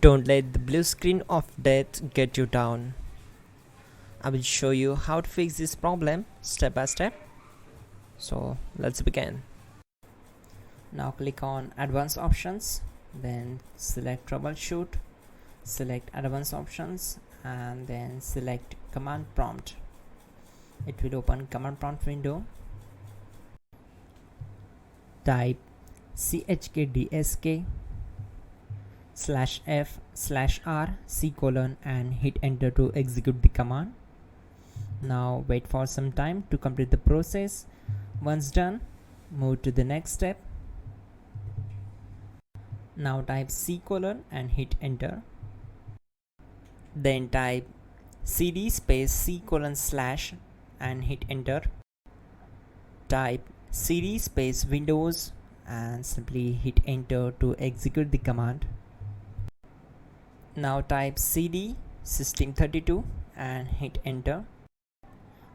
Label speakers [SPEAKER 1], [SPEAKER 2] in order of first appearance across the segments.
[SPEAKER 1] Don't let the blue screen of death get you down. I will show you how to fix this problem step by step. So let's begin. Now click on Advanced Options, then select Troubleshoot, select Advanced Options, and then select Command Prompt. It will open Command Prompt window. Type chkdsk/f/r:" and hit enter to execute the command. Now wait for some time to complete the process. Once done, move to the next step. Now type C:" and hit enter. Then type cd space C:/ and hit enter. Type cd space Windows and simply hit enter to execute the command. Now type cd system32 and hit enter.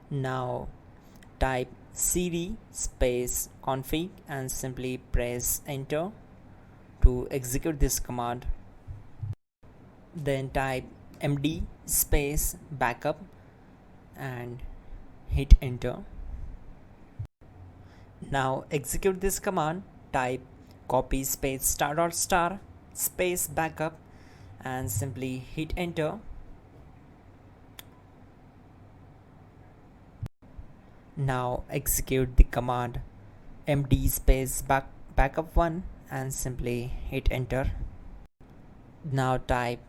[SPEAKER 1] Now type cd space config and simply press enter to execute this command. Then type md space backup and hit enter. Now execute this command. Type copy space *** space backup and simply hit enter. Now execute the command md space backup1 and simply hit enter. Now type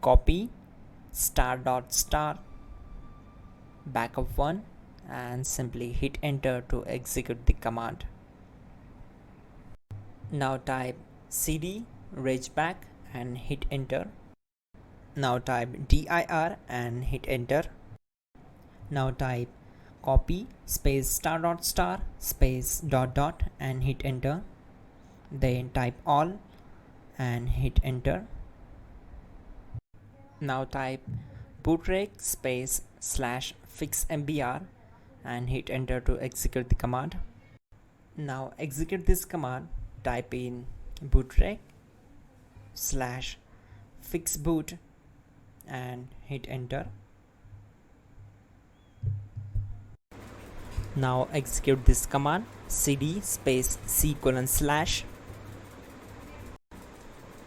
[SPEAKER 1] copy ** backup1 and simply hit enter to execute the command. Now type cd regback and hit enter. Now type dir and hit enter. Now type copy space ** space ... and hit enter. Then type all and hit enter. Now type bootrec space /fixmbr and hit enter to execute the command. Now execute this command. Type in bootrec /fixboot and hit enter. Now execute this command cd space C:/.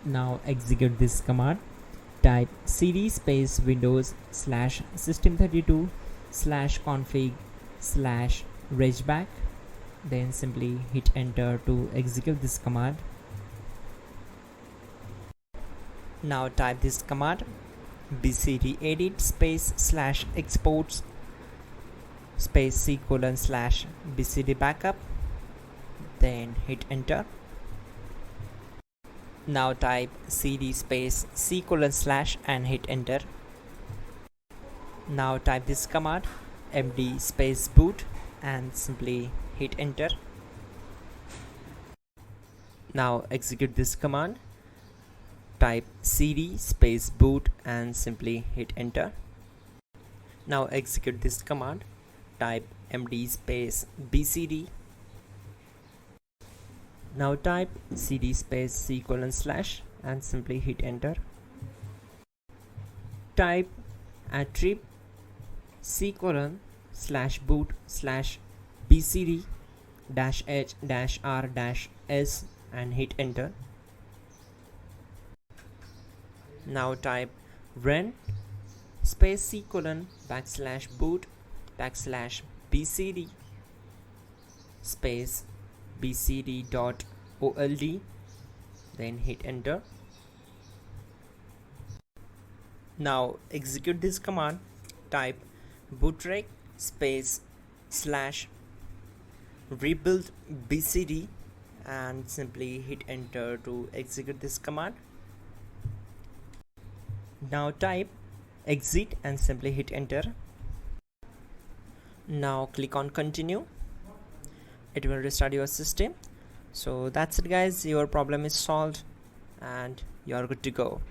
[SPEAKER 1] Now execute this command. Type cd space Windows /system32 /config /regback. Then simply hit enter to execute this command. Now type this command bcd edit space /exports space C:/ bcd backup. Then hit enter. Now type cd space C:/ and hit enter. Now type this command md space boot and simply hit enter. Now execute this command. Type cd space boot and simply hit enter. Now execute this command. Type md space bcd. Now type cd space C:/ and simply hit enter. Type attrib C:/boot /bcd -h-r-s and hit enter. Now type run space C:/ /boot /bcd space bcd.old. Then hit enter. Now execute this command. Type bootrec space /rebuild bcd and simply hit enter to execute this command. Now type exit and simply hit enter. Now click on continue. It will restart your system. So that's it guys, your problem is solved and you are good to go.